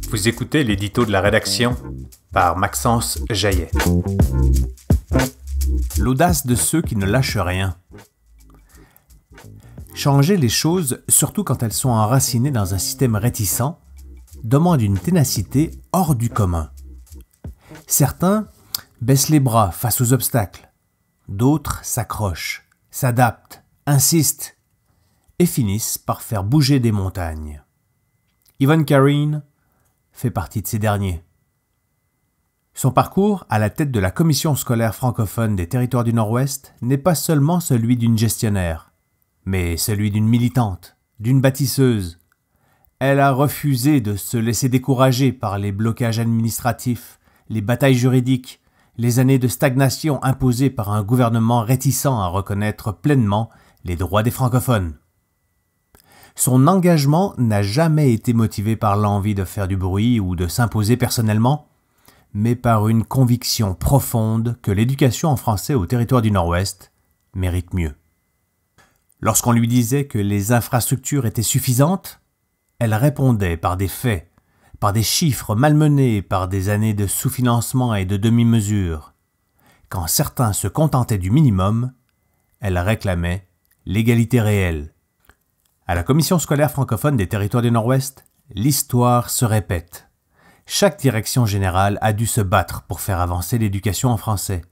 Vous écoutez l'édito de la rédaction par Maxence Jaillet. L'audace de ceux qui ne lâchent rien. Changer les choses, surtout quand elles sont enracinées dans un système réticent, demande une ténacité hors du commun. Certains baissent les bras face aux obstacles, d'autres s'accrochent, s'adaptent, insistent et finissent par faire bouger des montagnes. Ivan Karin fait partie de ces derniers. Son parcours à la tête de la Commission scolaire francophone des territoires du Nord-Ouest n'est pas seulement celui d'une gestionnaire, mais celui d'une militante, d'une bâtisseuse. Elle a refusé de se laisser décourager par les blocages administratifs, les batailles juridiques, les années de stagnation imposées par un gouvernement réticent à reconnaître pleinement les droits des francophones. Son engagement n'a jamais été motivé par l'envie de faire du bruit ou de s'imposer personnellement, mais par une conviction profonde que l'éducation en français au territoire du Nord-Ouest mérite mieux. Lorsqu'on lui disait que les infrastructures étaient suffisantes, elle répondait par des faits, par des chiffres malmenés par des années de sous-financement et de demi-mesure. Quand certains se contentaient du minimum, elle réclamait l'égalité réelle. À la Commission scolaire francophone des territoires du Nord-Ouest, l'histoire se répète. Chaque direction générale a dû se battre pour faire avancer l'éducation en français.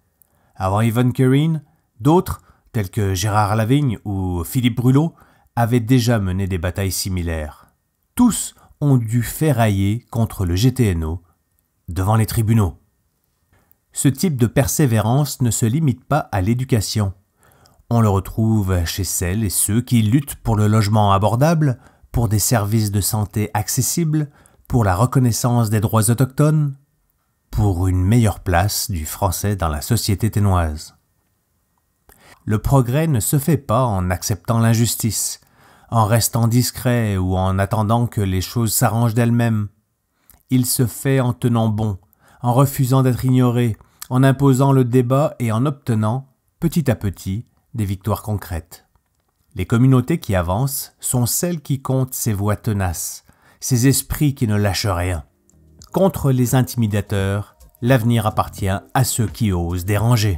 Avant Ivan Karin, d'autres, tels que Gérard Lavigne ou Philippe Brulot, avaient déjà mené des batailles similaires. Tous ont dû ferrailler contre le GTNO devant les tribunaux. Ce type de persévérance ne se limite pas à l'éducation. On le retrouve chez celles et ceux qui luttent pour le logement abordable, pour des services de santé accessibles, pour la reconnaissance des droits autochtones, pour une meilleure place du français dans la société ténoise. Le progrès ne se fait pas en acceptant l'injustice, en restant discret ou en attendant que les choses s'arrangent d'elles-mêmes. Il se fait en tenant bon, en refusant d'être ignoré, en imposant le débat et en obtenant, petit à petit, des victoires concrètes. Les communautés qui avancent sont celles qui comptent ces voix tenaces, ces esprits qui ne lâchent rien. Contre les intimidateurs, l'avenir appartient à ceux qui osent déranger.